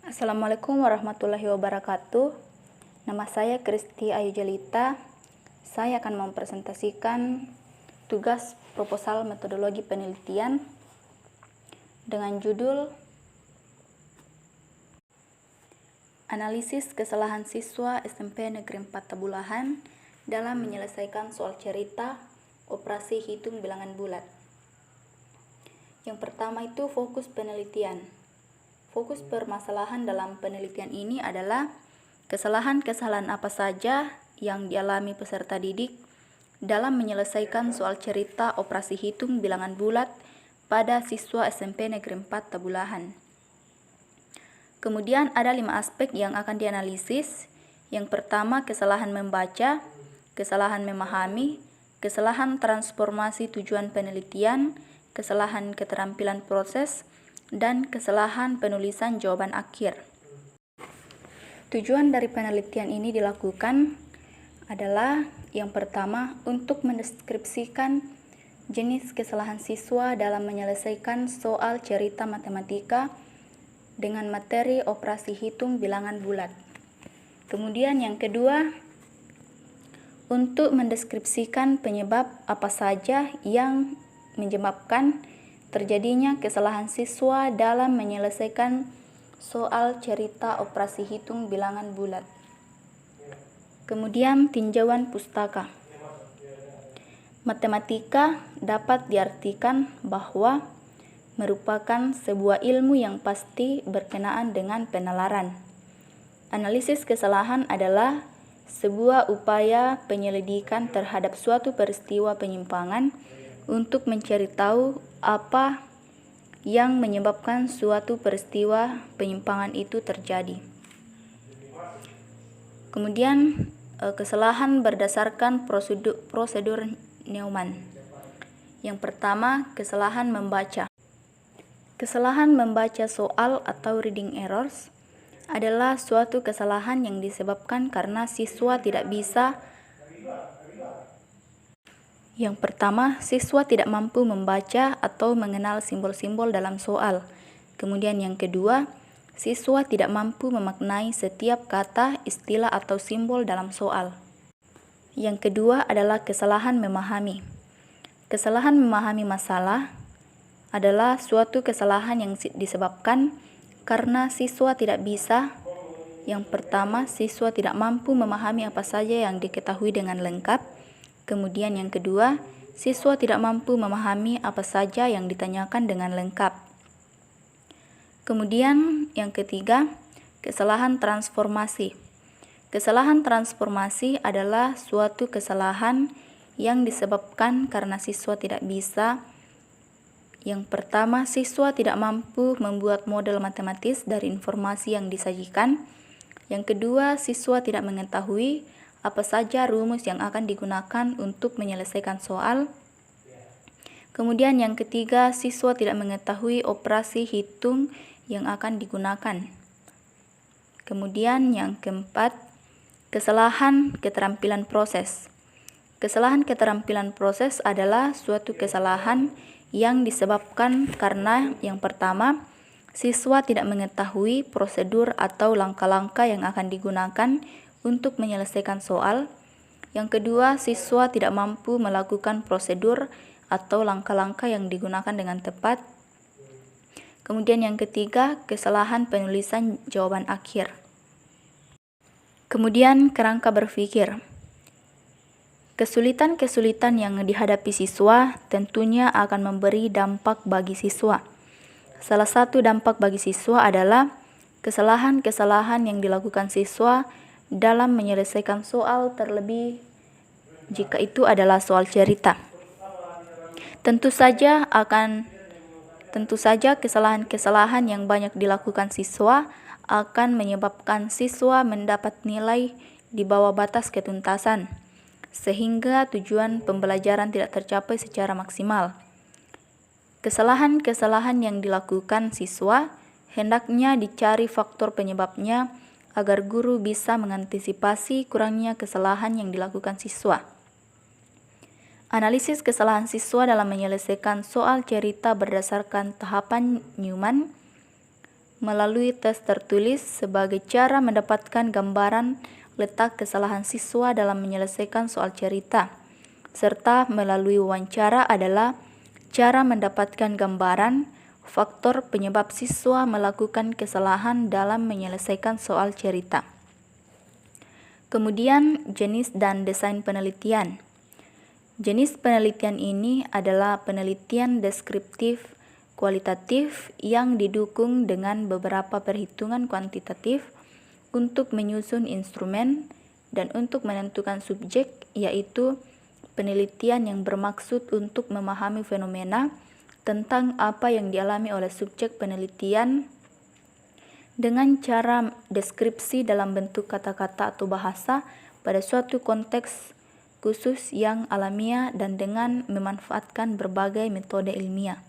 Assalamualaikum warahmatullahi wabarakatuh. Nama saya Kristi Ayu Jelita. Saya akan mempresentasikan tugas proposal metodologi penelitian dengan judul Analisis Kesalahan Siswa SMP Negeri 4 Tabulahan dalam menyelesaikan soal cerita operasi hitung bilangan bulat. Yang pertama itu fokus penelitian. Fokus permasalahan dalam penelitian ini adalah kesalahan-kesalahan apa saja yang dialami peserta didik dalam menyelesaikan soal cerita operasi hitung bilangan bulat pada siswa SMP Negeri 4 Tabulahan. Kemudian ada 5 aspek yang akan dianalisis. Yang pertama, kesalahan membaca, kesalahan memahami, kesalahan transformasi tujuan penelitian, kesalahan keterampilan proses, dan kesalahan penulisan jawaban akhir. Tujuan dari penelitian ini dilakukan adalah yang pertama, untuk mendeskripsikan jenis kesalahan siswa dalam menyelesaikan soal cerita matematika dengan materi operasi hitung bilangan bulat. Kemudian yang kedua, untuk mendeskripsikan penyebab apa saja yang menyebabkan terjadinya kesalahan siswa dalam menyelesaikan soal cerita operasi hitung bilangan bulat. Kemudian tinjauan pustaka. Matematika dapat diartikan bahwa merupakan sebuah ilmu yang pasti berkenaan dengan penalaran. Analisis kesalahan adalah sebuah upaya penyelidikan terhadap suatu peristiwa penyimpangan untuk mencari tahu apa yang menyebabkan suatu peristiwa penyimpangan itu terjadi. Kemudian kesalahan berdasarkan prosedur Neumann. Yang pertama, kesalahan membaca. Kesalahan membaca soal atau reading errors adalah suatu kesalahan yang disebabkan karena siswa tidak bisa. Yang pertama, siswa tidak mampu membaca atau mengenal simbol-simbol dalam soal. Kemudian yang kedua, siswa tidak mampu memaknai setiap kata, istilah, atau simbol dalam soal. Yang kedua adalah kesalahan memahami. Kesalahan memahami masalah adalah suatu kesalahan yang disebabkan karena siswa tidak bisa. Yang pertama, siswa tidak mampu memahami apa saja yang diketahui dengan lengkap. Kemudian yang kedua, siswa tidak mampu memahami apa saja yang ditanyakan dengan lengkap. Kemudian yang ketiga, kesalahan transformasi. Kesalahan transformasi adalah suatu kesalahan yang disebabkan karena siswa tidak bisa. Yang pertama, siswa tidak mampu membuat model matematis dari informasi yang disajikan. Yang kedua, siswa tidak mengetahui apa saja rumus yang akan digunakan untuk menyelesaikan soal. Kemudian yang ketiga, siswa tidak mengetahui operasi hitung yang akan digunakan. Kemudian yang keempat, kesalahan keterampilan proses. Kesalahan keterampilan proses adalah suatu kesalahan yang disebabkan karena yang pertama, siswa tidak mengetahui prosedur atau langkah-langkah yang akan digunakan untuk menyelesaikan soal. Yang kedua, siswa tidak mampu melakukan prosedur atau langkah-langkah yang digunakan dengan tepat. Kemudian yang ketiga, kesalahan penulisan jawaban akhir. Kemudian kerangka berpikir. Kesulitan-kesulitan yang dihadapi siswa tentunya akan memberi dampak bagi siswa. Salah satu dampak bagi siswa adalah kesalahan-kesalahan yang dilakukan siswa dalam menyelesaikan soal, terlebih jika itu adalah soal cerita. Tentu saja kesalahan-kesalahan yang banyak dilakukan siswa akan menyebabkan siswa mendapat nilai di bawah batas ketuntasan, sehingga tujuan pembelajaran tidak tercapai secara maksimal. Kesalahan-kesalahan yang dilakukan siswa hendaknya dicari faktor penyebabnya agar guru bisa mengantisipasi kurangnya kesalahan yang dilakukan siswa. Analisis kesalahan siswa dalam menyelesaikan soal cerita berdasarkan tahapan Neumann melalui tes tertulis sebagai cara mendapatkan gambaran letak kesalahan siswa dalam menyelesaikan soal cerita, serta melalui wawancara adalah cara mendapatkan gambaran faktor penyebab siswa melakukan kesalahan dalam menyelesaikan soal cerita. Kemudian, jenis dan desain penelitian. Jenis penelitian ini adalah penelitian deskriptif kualitatif yang didukung dengan beberapa perhitungan kuantitatif untuk menyusun instrumen dan untuk menentukan subjek, yaitu penelitian yang bermaksud untuk memahami fenomena tentang apa yang dialami oleh subjek penelitian dengan cara deskripsi dalam bentuk kata-kata atau bahasa pada suatu konteks khusus yang alamiah dan dengan memanfaatkan berbagai metode ilmiah.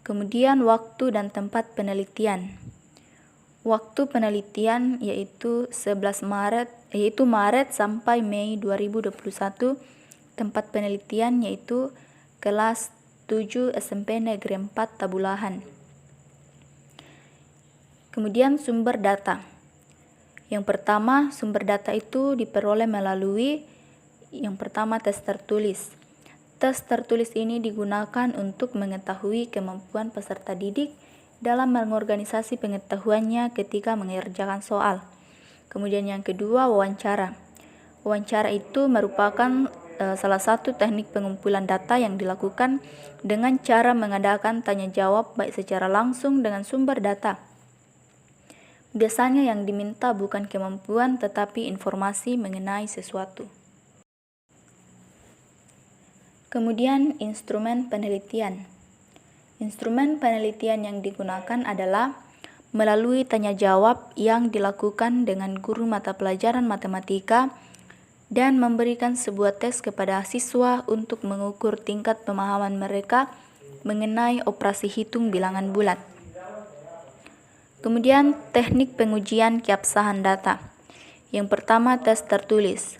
Kemudian waktu dan tempat penelitian. Waktu penelitian yaitu Maret sampai Mei 2021. Tempat penelitian yaitu kelas 7 SMP Negeri 4 Tabulahan. Kemudian sumber data. Yang pertama, sumber data itu diperoleh melalui yang pertama tes tertulis. Tes tertulis ini digunakan untuk mengetahui kemampuan peserta didik dalam mengorganisasi pengetahuannya ketika mengerjakan soal. Kemudian yang kedua, wawancara. Wawancara itu merupakan salah satu teknik pengumpulan data yang dilakukan dengan cara mengadakan tanya jawab baik secara langsung dengan sumber data. Biasanya yang diminta bukan kemampuan tetapi informasi mengenai sesuatu. Kemudian instrumen penelitian. Instrumen penelitian yang digunakan adalah melalui tanya jawab yang dilakukan dengan guru mata pelajaran matematika dan memberikan sebuah tes kepada siswa untuk mengukur tingkat pemahaman mereka mengenai operasi hitung bilangan bulat. Kemudian teknik pengujian keabsahan data. Yang pertama, tes tertulis.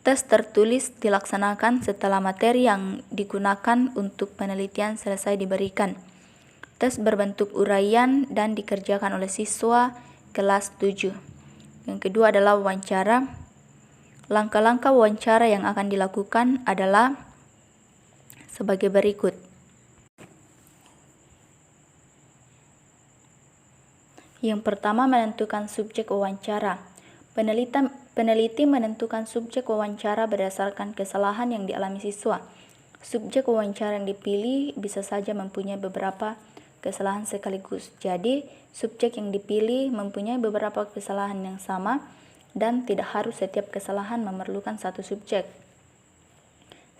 Tes tertulis dilaksanakan setelah materi yang digunakan untuk penelitian selesai diberikan. Tes berbentuk uraian dan dikerjakan oleh siswa kelas 7. Yang kedua adalah wawancara. Langkah-langkah wawancara yang akan dilakukan adalah sebagai berikut. Yang pertama, menentukan subjek wawancara. Peneliti menentukan subjek wawancara berdasarkan kesalahan yang dialami siswa. Subjek wawancara yang dipilih bisa saja mempunyai beberapa kesalahan sekaligus. Jadi, subjek yang dipilih mempunyai beberapa kesalahan yang sama dan tidak harus setiap kesalahan memerlukan satu subjek.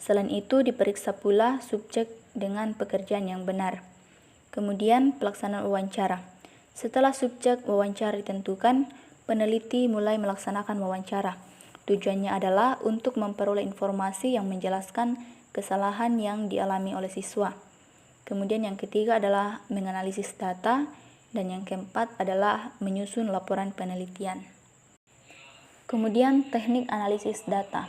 Selain itu, diperiksa pula subjek dengan pekerjaan yang benar. Kemudian, pelaksanaan wawancara. Setelah subjek wawancara ditentukan, peneliti mulai melaksanakan wawancara. Tujuannya adalah untuk memperoleh informasi yang menjelaskan kesalahan yang dialami oleh siswa. Kemudian yang ketiga adalah menganalisis data, dan yang keempat adalah menyusun laporan penelitian. Kemudian teknik analisis data.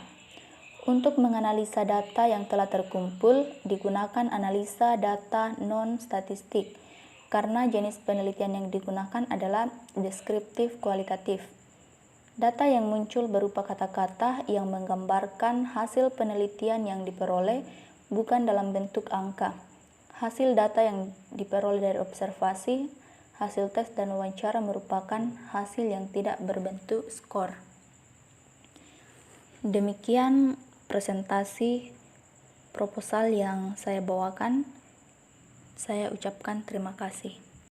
Untuk menganalisa data yang telah terkumpul, digunakan analisa data non-statistik, karena jenis penelitian yang digunakan adalah deskriptif kualitatif. Data yang muncul berupa kata-kata yang menggambarkan hasil penelitian yang diperoleh bukan dalam bentuk angka. Hasil data yang diperoleh dari observasi, hasil tes dan wawancara merupakan hasil yang tidak berbentuk skor. Demikian presentasi proposal yang saya bawakan. Saya ucapkan terima kasih.